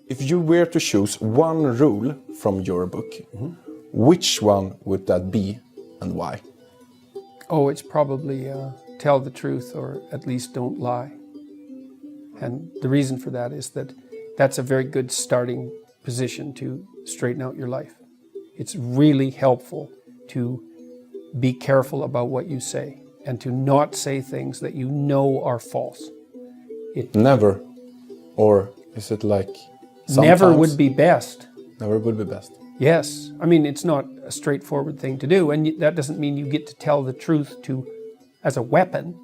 If you were to choose one rule from your book, which one would that be and why? Oh, it's probably tell the truth, or at least don't lie. And the reason for that is that that's a very good starting position to straighten out your life. It's really helpful to be careful about what you say and to not say things that you know are false. Never? Or is it like sometimes? Never would be best. Never would be best. Yes. I mean, it's not a straightforward thing to do, and that doesn't mean you get to tell the truth as a weapon.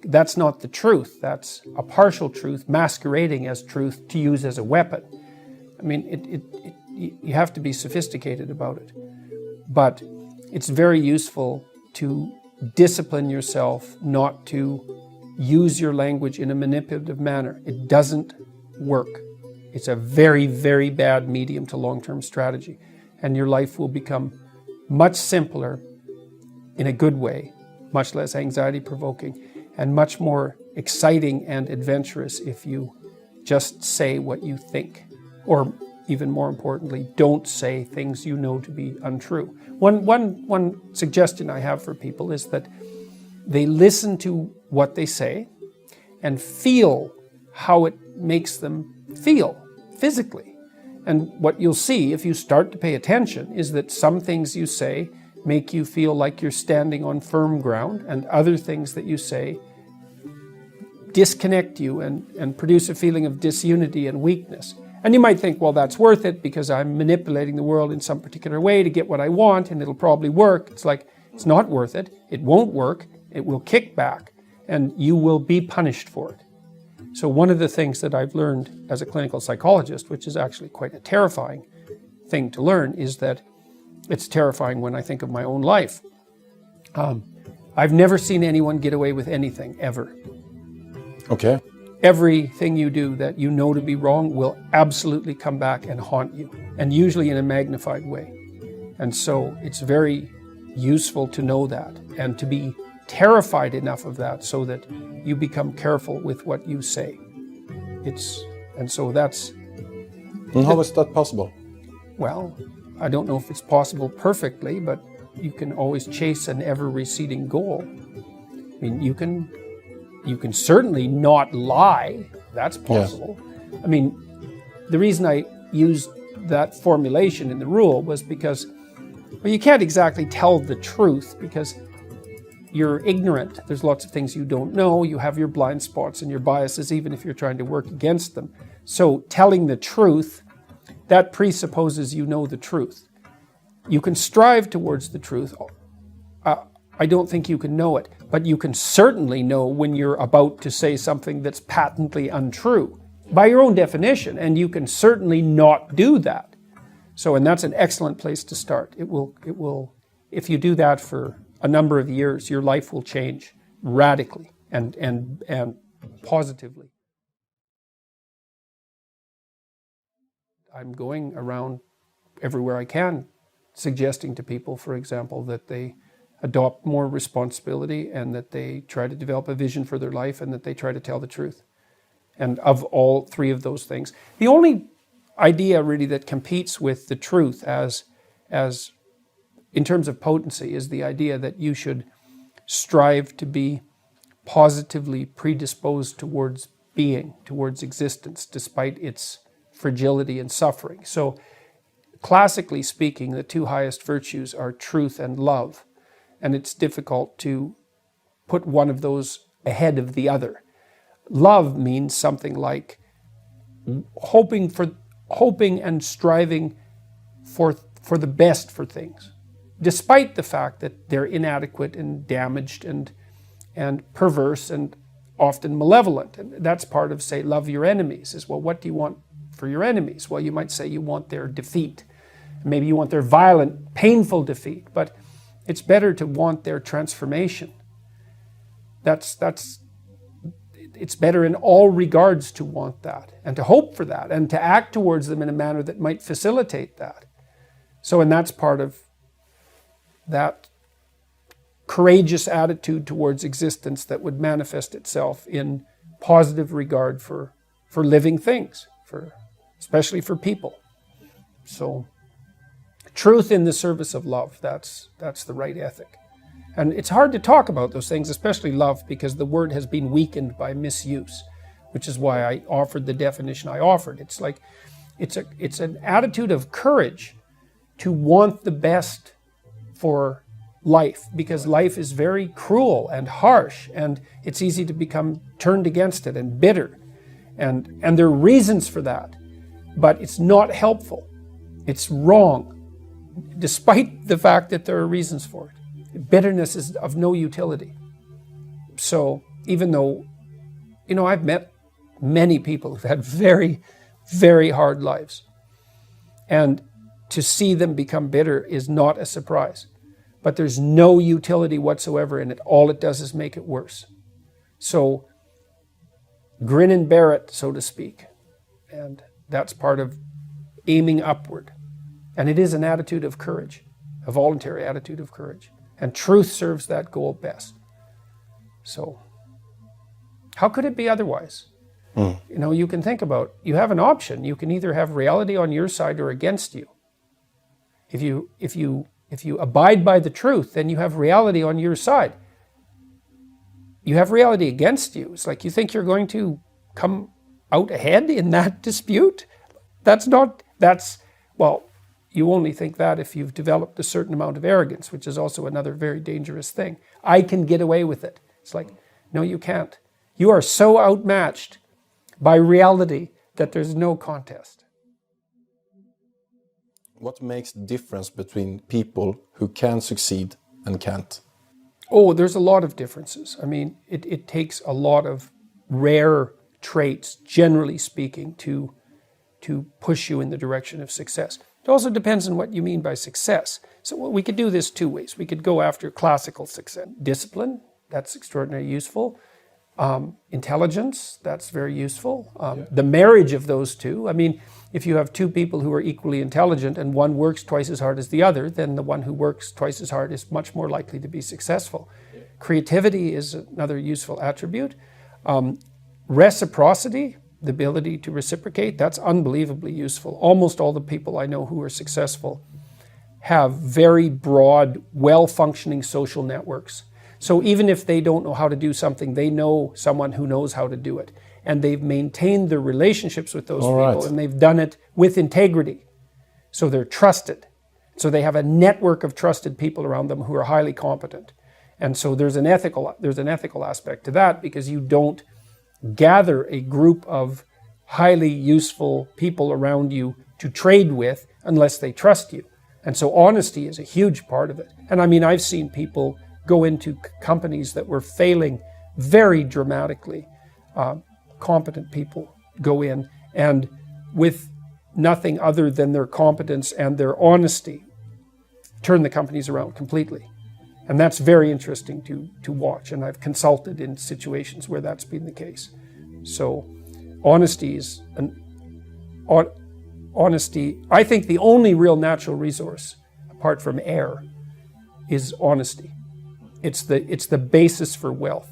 That's not the truth. That's a partial truth masquerading as truth to use as a weapon. I mean, you have to be sophisticated about it. But it's very useful to discipline yourself not to use your language in a manipulative manner. It doesn't work. It's a very, very bad medium to long-term strategy. And your life will become much simpler in a good way, much less anxiety-provoking, and much more exciting and adventurous if you just say what you think. Or even more importantly, don't say things you know to be untrue. One suggestion I have for people is that they listen to what they say and feel how it makes them feel physically. And what you'll see if you start to pay attention is that some things you say make you feel like you're standing on firm ground, and other things that you say disconnect you and produce a feeling of disunity and weakness. And you might think, well, that's worth it because I'm manipulating the world in some particular way to get what I want and it'll probably work. It's like, it's not worth it. It won't work. It will kick back and you will be punished for it. So one of the things that I've learned as a clinical psychologist, which is actually quite a terrifying thing to learn, is that it's terrifying when I think of my own life. I've never seen anyone get away with anything, ever. Okay. Everything you do that you know to be wrong will absolutely come back and haunt you, and usually in a magnified way. And so it's very useful to know that and to be terrified enough of that so that you become careful with what you say. And how is that possible? Well, I don't know if it's possible perfectly, but you can always chase an ever-receding goal. I mean, you can certainly not lie. That's possible. Yes. I mean, the reason I used that formulation in the rule was because, well, you can't exactly tell the truth because you're ignorant. There's lots of things you don't know. You have your blind spots and your biases, even if you're trying to work against them. So telling the truth, that presupposes you know the truth. You can strive towards the truth. I don't think you can know it, but you can certainly know when you're about to say something that's patently untrue by your own definition, and you can certainly not do that. So, and that's an excellent place to start. It will, if you do that for a number of years, your life will change radically and positively. I'm going around everywhere I can, suggesting to people, for example, that they adopt more responsibility and that they try to develop a vision for their life and that they try to tell the truth. And of all three of those things, the only idea really that competes with the truth as in terms of potency is the idea that you should strive to be positively predisposed towards being, towards existence, despite its fragility and suffering. So classically speaking, the two highest virtues are truth and love. And it's difficult to put one of those ahead of the other. Love means something like hoping and striving for the best for things, despite the fact that they're inadequate and damaged and perverse and often malevolent. And that's part of, say, love your enemies, is, well, what do you want for your enemies? Well, you might say you want their defeat. Maybe you want their violent, painful defeat, but it's better to want their transformation. It's better in all regards to want that and to hope for that and to act towards them in a manner that might facilitate that. So, and that's part of that courageous attitude towards existence that would manifest itself in positive regard for living things, for especially for people. So truth in the service of love, that's the right ethic. And it's hard to talk about those things, especially love, because the word has been weakened by misuse, which is why I offered the definition I offered. It's like, it's an attitude of courage to want the best for life, because life is very cruel and harsh, and it's easy to become turned against it and bitter. And there are reasons for that, but it's not helpful. It's wrong, despite the fact that there are reasons for it. Bitterness is of no utility. So even though, I've met many people who've had very, very hard lives, and to see them become bitter is not a surprise. But there's no utility whatsoever in it. All it does is make it worse. So grin and bear it, so to speak. And that's part of aiming upward. And it is an attitude of courage, a voluntary attitude of courage. And truth serves that goal best. So how could it be otherwise? You can think about, you have an option. You can either have reality on your side or against you. If you abide by the truth, then you have reality on your side. You have reality against you. It's like you think you're going to come out ahead in that dispute? You only think that if you've developed a certain amount of arrogance, which is also another very dangerous thing. I can get away with it. It's like, no, you can't. You are so outmatched by reality that there's no contest. What makes the difference between people who can succeed and can't? Oh, there's a lot of differences. I mean, it takes a lot of rare traits, generally speaking, to push you in the direction of success. It also depends on what you mean by success. So we could do this two ways. We could go after classical success. Discipline, that's extraordinarily useful. Intelligence, that's very useful. The marriage of those two, I mean, if you have two people who are equally intelligent and one works twice as hard as the other, then the one who works twice as hard is much more likely to be successful. Creativity is another useful attribute. Reciprocity, the ability to reciprocate, that's unbelievably useful. Almost all the people I know who are successful have very broad, well-functioning social networks. So even if they don't know how to do something, they know someone who knows how to do it. And they've maintained their relationships with those people, and they've done it with integrity. So they're trusted. So they have a network of trusted people around them who are highly competent. And so there's an ethical aspect to that, because you don't gather a group of highly useful people around you to trade with unless they trust you. And so honesty is a huge part of it. And I mean, I've seen people go into companies that were failing very dramatically. Competent people go in, and with nothing other than their competence and their honesty, turn the companies around completely. And that's very interesting to watch. And I've consulted in situations where that's been the case. So honesty is I think the only real natural resource, apart from air, is honesty. It's the basis for wealth.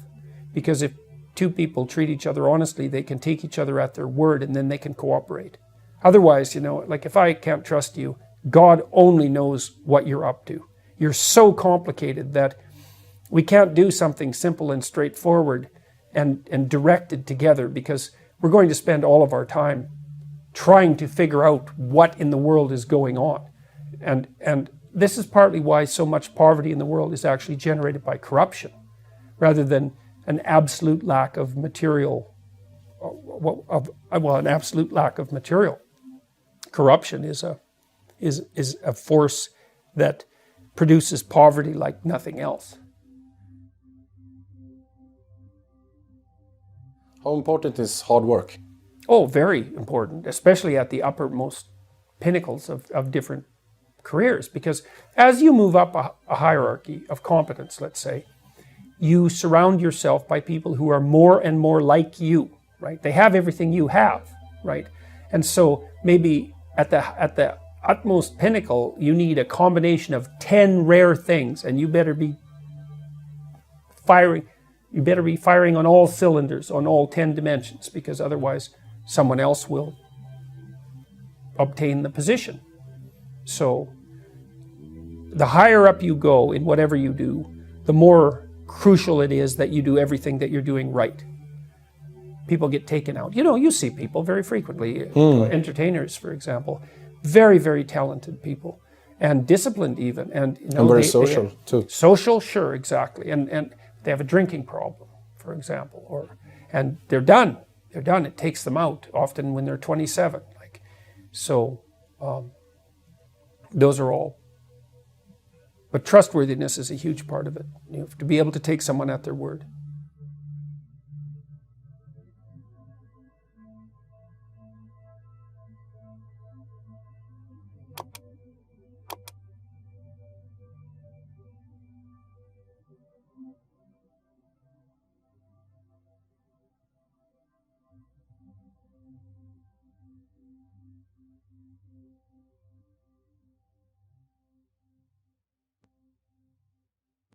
Because if two people treat each other honestly, they can take each other at their word, and then they can cooperate. Otherwise, like if I can't trust you, God only knows what you're up to. You're so complicated that we can't do something simple and straightforward and directed together, because we're going to spend all of our time trying to figure out what in the world is going on. And this is partly why so much poverty in the world is actually generated by corruption, rather than an absolute lack of material, an absolute lack of material. Corruption is a force that produces poverty like nothing else. How important is hard work? Oh, very important, especially at the uppermost pinnacles of different careers. Because as you move up a hierarchy of competence, let's say, you surround yourself by people who are more and more like you, right? They have everything you have, right? And so maybe at the utmost pinnacle, you need a combination of 10 rare things, and you better be firing on all cylinders, on all 10 dimensions, because otherwise someone else will obtain the position. So the higher up you go in whatever you do, the more crucial it is that you do everything that you're doing right. People get taken out. You know, you see people very frequently, entertainers, for example, very, very talented people, and disciplined even. And, you know, and very social, too. Social, sure, exactly. And they have a drinking problem, for example, and they're done. They're done. It takes them out, often when they're 27. So those are all. But trustworthiness is a huge part of it. You have to be able to take someone at their word.